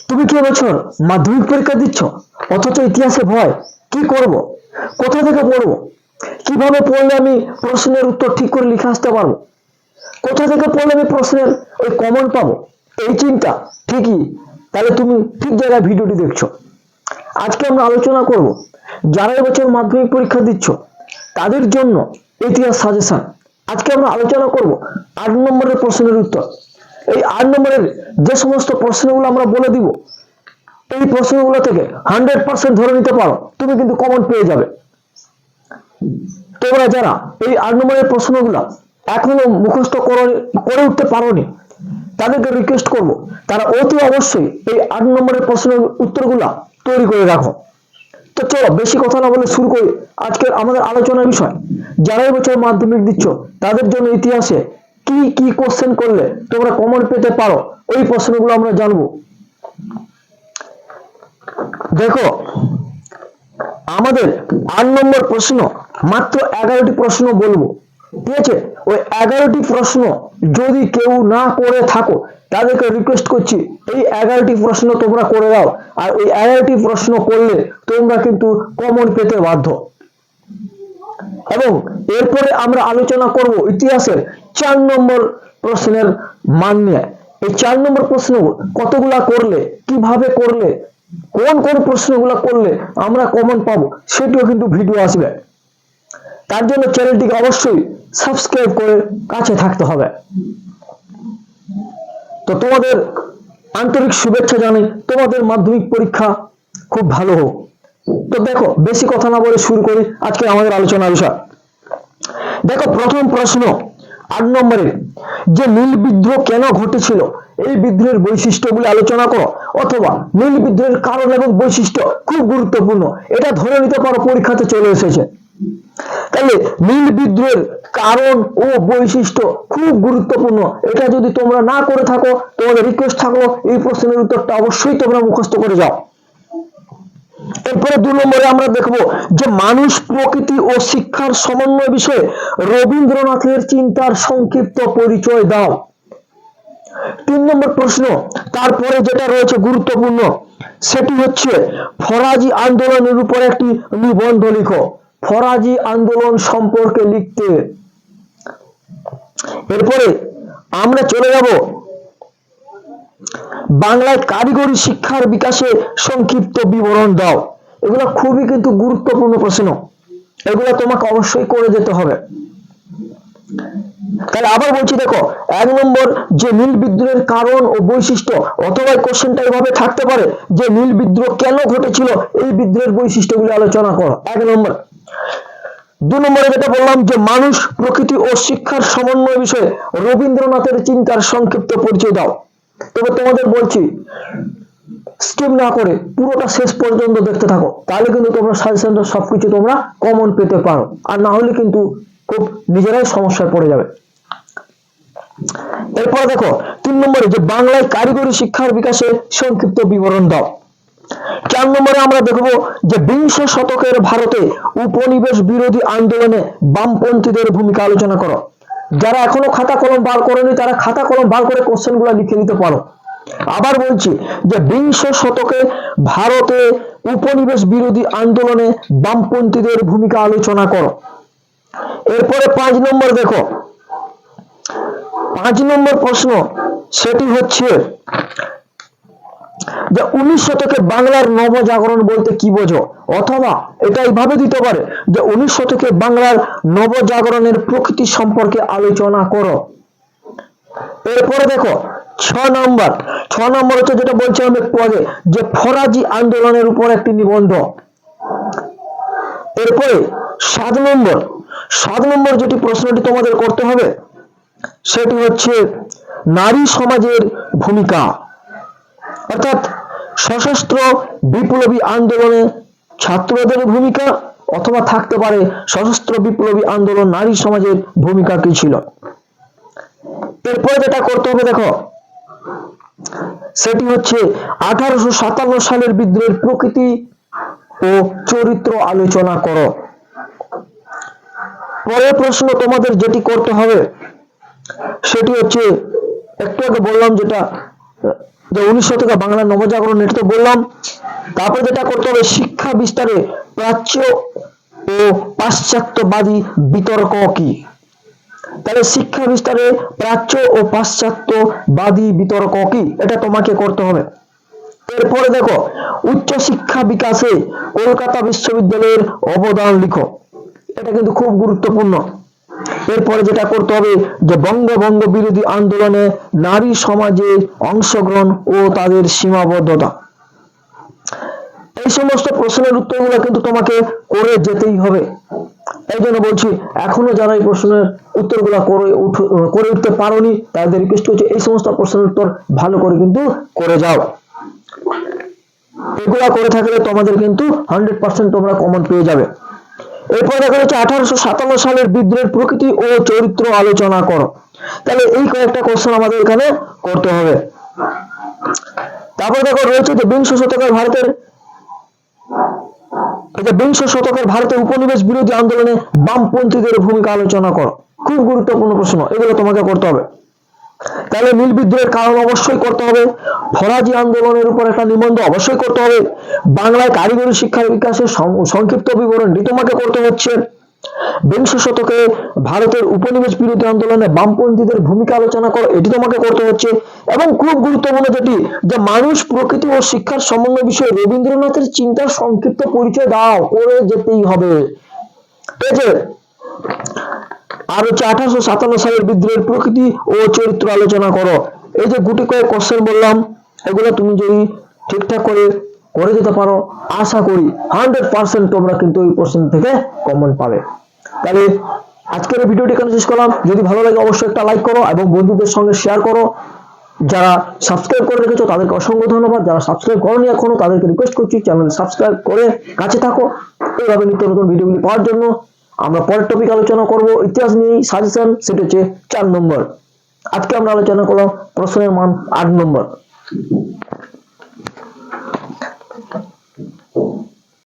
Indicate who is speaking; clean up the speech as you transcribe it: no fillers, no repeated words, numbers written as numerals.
Speaker 1: তুমি কি এবছর মাধ্যমিক পরীক্ষা দিচ্ছ, অথচ ইতিহাসে ভয়? কি করব, কোথা থেকে পড়বো, কিভাবে পড়লে আমি প্রশ্নের উত্তর ঠিক করে লিখে আসতে পারবো, কোথা থেকে পড়লে আমি প্রশ্নের ওই কমন পাবো, এই চিন্তা? ঠিকই, তাহলে তুমি ঠিক জায়গায় ভিডিওটি দেখছো। আজকে আমরা আলোচনা করব যারা এবছর মাধ্যমিক পরীক্ষা দিচ্ছ তাদের জন্য ইতিহাস সাজেশন। আজকে আমরা আলোচনা করব 8 নম্বরের প্রশ্নের উত্তর। এই 8 নম্বরের যে সমস্ত প্রশ্নগুলো আমরা বলে দিব, এই প্রশ্নগুলো থেকে 100% ধরে নিতে পারো, তুমি কিন্তু কমন পেয়ে যাবে। তোমরা যারা এই 8 নম্বরের প্রশ্নগুলো এখনো মুখস্থ করে উঠতে পারোনি, তাদেরকে রিকোয়েস্ট করব তারা অতি অবশ্যই এই 8 নম্বরের প্রশ্নের উত্তরগুলো তৈরি করে রাখো। তো চলো বেশি কথা না বলে শুরু করি আজকের আমাদের আলোচনার বিষয়। যারা এবছর মাধ্যমিক দিচ্ছ তাদের জন্য ইতিহাসে কি কি কোশ্চেন করলে তোমরা কমন পেতে পারো, ওই প্রশ্নগুলো আমরা জানবো। দেখো, আমাদের 8 নম্বর প্রশ্ন, মাত্র 11টি প্রশ্ন বলবো, ঠিক আছে? ওই 11টি প্রশ্ন যদি কেউ না করে থাকো তাদেরকে রিকোয়েস্ট করছি এই 11টি প্রশ্ন তোমরা করে দাও। আর ওই 11টি প্রশ্ন করলে তোমরা কিন্তু কমন পেতে বাধ্য। এবং এরপরে আমরা আলোচনা করব ইতিহাসের 4 নম্বর প্রশ্নের মান নিয়ে। এই 4 নম্বর প্রশ্ন কতগুলা করলে, কিভাবে করলে, কোন কোন প্রশ্নগুলো করলে আমরা কমন পাবো, সেটিও কিন্তু ভিডিও আসবে। তার জন্য চ্যানেলটিকে অবশ্যই সাবস্ক্রাইব করে কাছে থাকতে হবে। তো তোমাদের আন্তরিক শুভেচ্ছা জানাই, তোমাদের মাধ্যমিক পরীক্ষা খুব ভালো হোক। তো দেখো, বেশি কথা না বলে শুরু করি আজকে আমাদের আলোচনার বিষয়। দেখো, প্রথম প্রশ্ন 8 নম্বরের, যে নীল বিদ্রোহ কেন ঘটেছিল, এই বিদ্রোহের বৈশিষ্ট্যগুলি আলোচনা করো। অথবা নীল বিদ্রোহের কারণ এবং বৈশিষ্ট্য খুব গুরুত্বপূর্ণ, এটা ধরে নিতে পারো পরীক্ষাতে চলে এসেছে। তাহলে নীল বিদ্রোহের কারণ ও বৈশিষ্ট্য খুব গুরুত্বপূর্ণ, এটা যদি তোমরা না করে থাকো তোমাদের রিকোয়েস্ট থাকলো এই প্রশ্নের উত্তরটা অবশ্যই তোমরা মুখস্থ করে যাও। এরপরে 2 নম্বরে আমরা দেখবো যে মানুষ, প্রকৃতি ও শিক্ষার সমন্বয় বিষয়ে রবীন্দ্রনাথের চিন্তার সংক্ষিপ্ত পরিচয় দাও। 3 নম্বর প্রশ্ন, তারপরে যেটা রয়েছে গুরুত্বপূর্ণ, সেটি হচ্ছে ফরাজি আন্দোলনের উপর একটি নিবন্ধ লিখো। ফরাজি আন্দোলন সম্পর্কে লিখতে। এরপরে আমরা চলে যাব বাংলায় কারিগরি শিক্ষার বিকাশে সংক্ষিপ্ত বিবরণ দাও। এগুলো খুবই কিন্তু গুরুত্বপূর্ণ প্রশ্ন, এগুলো তোমাকে অবশ্যই করে যেতে হবে। তাহলে আবার বলছি, দেখো, 1 নম্বর যে নীল বিদ্রোহের কারণ ও বৈশিষ্ট্য, অথবা কোশ্চেনটা এভাবে থাকতে পারে যে নীল বিদ্রোহ কেন ঘটেছিল, এই বিদ্রোহের বৈশিষ্ট্যগুলি আলোচনা করো, 1 নম্বর। 2 নম্বরে যেটা বললাম যে মানুষ, প্রকৃতি ও শিক্ষার সমন্বয় বিষয়ে রবীন্দ্রনাথের চিন্তার সংক্ষিপ্ত পরিচয় দাও। তবে তোমাদের বলছি স্কিপ না করে পুরোটা শেষ পর্যন্ত দেখতে থাকো, তাহলে কিন্তু তোমরা সাজেশনটা সবকিছু তোমরা কমন পেতে পারো, আর না হলে কিন্তু খুব নিজেরাই সমস্যায় পড়ে যাবে। এরপর দেখো 3 নম্বরে যে বাংলায় কারিগরি শিক্ষার বিকাশে সংক্ষিপ্ত বিবরণ দাও। 4 নম্বরে আমরা দেখব যে বিংশ শতকের ভারতে উপনিবেশ বিরোধী আন্দোলনে বামপন্থীদের ভূমিকা আলোচনা করো। যারা এখনো খাতা কলম বার করেনি তারা খাতা কলম বার করে কোশ্চেনগুলো লিখে নিতে পারো। আবার বলছি যে বিংশ শতকে ভারতে উপনিবেশ বিরোধী আন্দোলনে বামপন্থীদের ভূমিকা আলোচনা করো। এরপরে 5 নম্বর দেখো, 5 নম্বর প্রশ্ন, সেটি হচ্ছে যে 19 শতকে বাংলার নবজাগরণ বলতে কি বোঝো। অথবা এটা এইভাবে দিতে পারে যে 19 শতকে বাংলার নবজাগরণের প্রকৃতি সম্পর্কে আলোচনা করো। এরপরে দেখো 6 নম্বর হচ্ছে যেটা বলছিলাম একটু আগে, যে ফরাজি আন্দোলনের উপর একটি নিবন্ধ। এরপরে 7 নম্বর যেটি প্রশ্নটি তোমাদের করতে হবে সেটি হচ্ছে নারী সমাজের ভূমিকা, অর্থাৎ সশস্ত্র বিপ্লবী আন্দোলনে ছাত্রদের ভূমিকা, অথবা থাকতে পারে সশস্ত্র বিপ্লবী আন্দোলন নারী সমাজের ভূমিকা কি ছিল। এরপরে যেটা করতে হবে দেখো, সেটি হচ্ছে 1857 সালের বিদ্রোহের প্রকৃতি ও চরিত্র আলোচনা করো। পরের প্রশ্ন তোমাদের যেটি করতে হবে সেটি হচ্ছে একটু আগে বললাম যেটা যে 19 শতকে বাংলা নবজাগরণ, এটা তো বললাম। তারপরে যেটা করতে হবে, শিক্ষা বিস্তারে প্রাচ্য ও পাশ্চাত্যবাদী বিতর্ক কি। তাহলে শিক্ষা বিস্তারে প্রাচ্য ও পাশ্চাত্যবাদী বিতর্ক কি, এটা তোমাকে করতে হবে। এরপরে দেখো, উচ্চ শিক্ষা বিকাশে কলকাতা বিশ্ববিদ্যালয়ের অবদান লিখো, এটা কিন্তু খুব গুরুত্বপূর্ণ। এরপরে যেটা করতে হবে, যে বঙ্গভঙ্গ বিরোধী আন্দোলনে নারী সমাজের অংশগ্রহণ ও তাদের সীমাবদ্ধতা। এই সমস্ত প্রশ্নের উত্তরগুলো কিন্তু তোমাকে করে যেতেই হবে। এই জন্য বলছি, এখনো যারা এই প্রশ্নের উত্তরগুলো করে উঠতে পারোনি, তাদের রিকোয়েস্ট করছি এই সমস্ত প্রশ্নের উত্তর ভালো করে কিন্তু করে যাও। এগুলা করে থাকলে তোমাদের কিন্তু 100% তোমরা কমন পেয়ে যাবে। এরপরে দেখা যাচ্ছে 1857 সালের বিদ্রোহের প্রকৃতি ও চরিত্র আলোচনা করো। তাহলে এই কয়েকটা কোশ্চেন আমাদের এখানে করতে হবে। তারপর দেখো রয়েছে যে বিংশ শতকের ভারতের উপনিবেশ বিরোধী আন্দোলনে বামপন্থীদের ভূমিকা আলোচনা করো। খুব গুরুত্বপূর্ণ প্রশ্ন, এগুলো তোমাকে করতে হবে। তাহলে নীল বিদ্রোহের কারণ অবশ্যই করতে হবে, ফরাজি আন্দোলনের উপর একটা নিবন্ধ অবশ্যই করতে হবে, বাংলায় কারিগরি শিক্ষার বিকাশের সংক্ষিপ্ত বিবরণটি তোমাকে করতে হচ্ছে, বিংশ শতকে ভারতের উপনিবেশ বিরোধী আন্দোলনে বামপন্থীদের ভূমিকা আলোচনা করো, এটি তোমাকে করতে হচ্ছে। এবং খুব গুরুত্বপূর্ণ যেটি, যে মানুষ, প্রকৃতি ও শিক্ষার সমন্বয় বিষয়ে রবীন্দ্রনাথের চিন্তার সংক্ষিপ্ত পরিচয় দাও, করে যেতেই হবে। ঠিক আছে। আর হচ্ছে 1857 সালের বিদ্রোহের প্রকৃতি ও চরিত্র আলোচনা করো। এই যে গুটি কয়েক কোশ্চেন বললাম, এগুলো তুমি যদি ঠিকঠাক করে যেতে পারো, আশা করি 100% তোমরা কিন্তু এই কোশ্চেন থেকে কমন পাবে। তাহলে আজকের এই ভিডিওটি এখানে শেষ করলাম। যদি ভালো লাগে অবশ্যই একটা লাইক করো এবং বন্ধুদের সঙ্গে শেয়ার করো। যারা সাবস্ক্রাইব করে রেখেছো তাদেরকে অসংখ্য ধন্যবাদ। যারা সাবস্ক্রাইব করোনি এখনো, তাদেরকে রিকোয়েস্ট করছি চ্যানেল সাবস্ক্রাইব করে কাছে থাকো। এইভাবে নিত্য নতুন ভিডিওগুলি পাওয়ার জন্য। আমরা পরের টপিক আলোচনা করব ইতিহাস নিয়ে সাজেশন, সেটা হচ্ছে 4 নম্বর। আজকে আমরা আলোচনা করলাম প্রশ্নের মান 8 নম্বর।